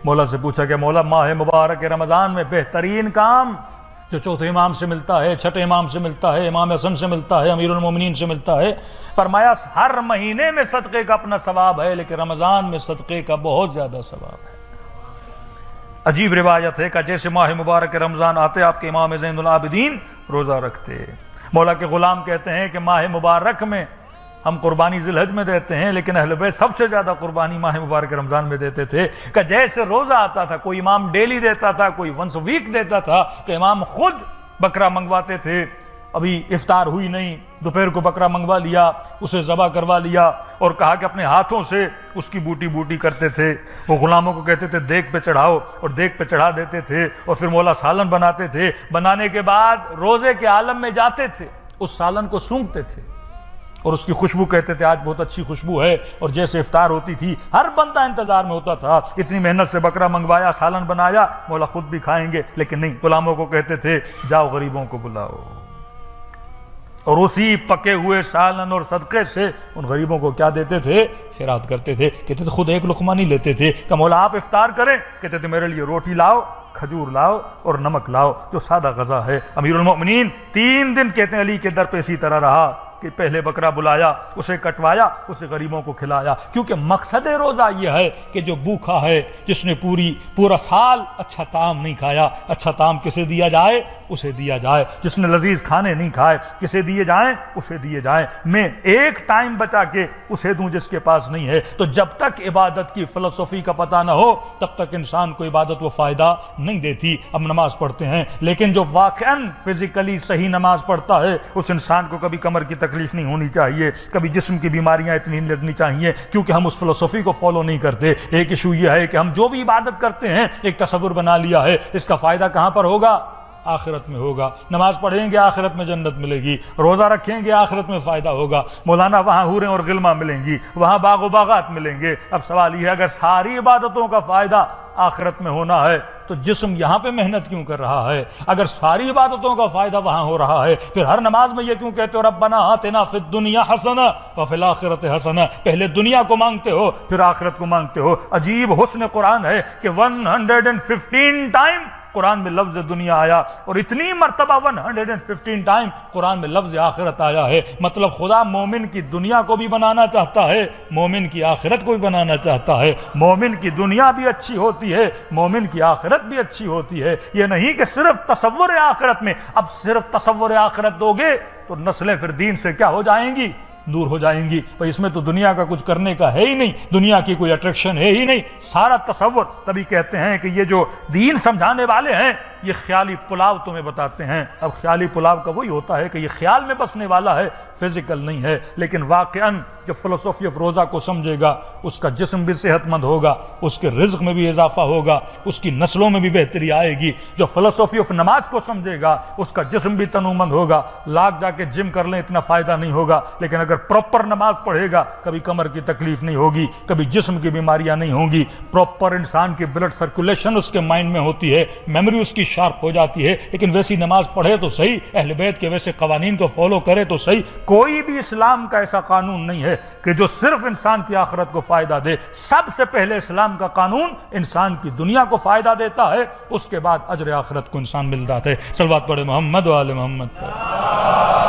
مولا سے پوچھا کہ مولا ماہ مبارک رمضان میں بہترین کام جو چوتھے امام سے ملتا ہے، چھٹے امام سے ملتا ہے، امام حسن سے ملتا ہے، امیر المومنین سے ملتا ہے، فرمایا ہر مہینے میں صدقے کا اپنا ثواب ہے لیکن رمضان میں صدقے کا بہت زیادہ ثواب ہے۔ عجیب روایت ہے کہ جیسے ماہ مبارک رمضان آتے آپ کے امام زین العابدین روزہ رکھتے۔ مولا کے غلام کہتے ہیں کہ ماہ مبارک میں ہم قربانی ذی الحج میں دیتے ہیں لیکن اہل بیت سب سے زیادہ قربانی ماہ مبارک رمضان میں دیتے تھے کہ جیسے روزہ آتا تھا، کوئی امام ڈیلی دیتا تھا، کوئی ونس ویک دیتا تھا، کہ امام خود بکرا منگواتے تھے، ابھی افطار ہوئی نہیں، دوپہر کو بکرا منگوا لیا، اسے ذبح کروا لیا اور کہا کہ اپنے ہاتھوں سے اس کی بوٹی بوٹی کرتے تھے۔ وہ غلاموں کو کہتے تھے دیگ پہ چڑھاؤ اور دیگ پہ چڑھا دیتے تھے اور پھر مولا سالن بناتے تھے، بنانے کے بعد روزے کے عالم میں جاتے تھے، اس سالن کو سونگھتے تھے اور اس کی خوشبو کہتے تھے آج بہت اچھی خوشبو ہے، اور جیسے افطار ہوتی تھی ہر بندہ انتظار میں ہوتا تھا، اتنی محنت سے بکرا منگوایا، سالن بنایا، مولا خود بھی کھائیں گے لیکن نہیں، غلاموں کو کہتے تھے جاؤ غریبوں کو بلاؤ، اور اسی پکے ہوئے سالن اور صدقے سے ان غریبوں کو کیا دیتے تھے؟ خیرات کرتے تھے۔ کہتے تھے خود ایک لقمہ نہیں لیتے تھے کہ مولا آپ افطار کریں، کہتے تھے میرے لیے روٹی لاؤ، کھجور لاؤ اور نمک لاؤ، جو سادہ غذا ہے۔ امیر المومنین 3 دن کہتے ہیں علی کے در پہ اسی طرح رہا کہ پہلے بکرا بلایا، اسے کٹوایا، اسے غریبوں کو کھلایا، کیونکہ مقصد روزہ یہ ہے کہ جو بھوکا ہے، جس نے پورا سال اچھا طعام نہیں کھایا، اچھا طعام کسے دیا جائے؟ اسے دیا جائے۔ جس نے لذیذ کھانے نہیں کھائے، کسے دیے جائیں؟ اسے دیے جائیں۔ میں ایک ٹائم بچا کے اسے دوں جس کے پاس نہیں ہے۔ تو جب تک عبادت کی فلسفی کا پتہ نہ ہو تب تک انسان کو عبادت وہ فائدہ نہیں دیتی۔ اب نماز پڑھتے ہیں لیکن جو واقعاً فزیکلی صحیح نماز پڑھتا ہے اس انسان کو کبھی کمر کی تکلیف نہیں ہونی چاہیے، کبھی جسم کی بیماریاں اتنی نہیں لگنی چاہیے، کیونکہ ہم اس فلسفی کو فالو نہیں کرتے۔ ایک ایشو یہ ہے کہ ہم جو بھی عبادت کرتے ہیں ایک تصور بنا لیا ہے، اس کا فائدہ کہاں پر ہوگا؟ آخرت میں ہوگا۔ نماز پڑھیں گے آخرت میں جنت ملے گی، روزہ رکھیں گے آخرت میں فائدہ ہوگا، مولانا وہاں حوریں اور غلماں ملیں گی، وہاں باغ و باغات ملیں گے۔ اب سوال یہ ہے اگر ساری عبادتوں کا فائدہ آخرت میں ہونا ہے تو جسم یہاں پہ محنت کیوں کر رہا ہے؟ اگر ساری عبادتوں کا فائدہ وہاں ہو رہا ہے پھر ہر نماز میں یہ کیوں کہتے ہو ربنا آتنا فی الدنیا حسنہ وفی الآخرۃ حسنہ؟ پہلے دنیا کو مانگتے ہو پھر آخرت کو مانگتے ہو۔ عجیب حسن قرآن ہے کہ 115 ٹائم قرآن میں لفظ دنیا آیا اور اتنی مرتبہ 115 ٹائم قرآن میں لفظ آخرت آیا ہے۔ مطلب خدا مومن کی دنیا کو بھی بنانا چاہتا ہے، مومن کی آخرت کو بھی بنانا چاہتا ہے۔ مومن کی دنیا بھی اچھی ہوتی ہے، مومن کی آخرت بھی اچھی ہوتی ہے۔ یہ نہیں کہ صرف تصور آخرت میں، اب صرف تصور آخرت دو گے تو نسلیں پھر دین سے کیا ہو جائیں گی؟ دور ہو جائیں گی۔ بھئی اس میں تو دنیا کا کچھ کرنے کا ہے ہی نہیں، دنیا کی کوئی اٹریکشن ہے ہی نہیں، سارا تصور۔ تبھی کہتے ہیں کہ یہ جو دین سمجھانے والے ہیں یہ خیالی پلاؤ تمہیں بتاتے ہیں۔ اب خیالی پلاؤ کا وہی ہوتا ہے کہ یہ خیال میں بسنے والا ہے، فزیکل نہیں ہے، لیکن واقعاً جو فلسفی آف روزہ کو سمجھے گا اس کا جسم بھی صحت مند ہوگا، اس کے رزق میں بھی اضافہ ہوگا، اس کی نسلوں میں بھی بہتری آئے گی۔ جو فلسفی آف نماز کو سمجھے گا اس کا جسم بھی تنومند ہوگا۔ لاکھ جا کے جم کر لیں اتنا فائدہ نہیں ہوگا، لیکن اگر پراپر نماز پڑھے گا کبھی کمر کی تکلیف نہیں ہوگی، کبھی جسم کی بیماریاں نہیں ہوں گی، پراپر انسان کی بلڈ سرکولیشن اس کے مائنڈ میں ہوتی ہے، میموری اس کی شارپ ہو جاتی ہے۔ لیکن ویسی نماز پڑھے تو صحیح، اہل بیت کے ویسے قوانین کو فالو کرے تو صحیح۔ کوئی بھی اسلام کا ایسا قانون نہیں ہے کہ جو صرف انسان کی آخرت کو فائدہ دے۔ سب سے پہلے اسلام کا قانون انسان کی دنیا کو فائدہ دیتا ہے، اس کے بعد اجر آخرت کو انسان ملتا ہے۔ صلوات پڑھے محمد و آل محمد پر۔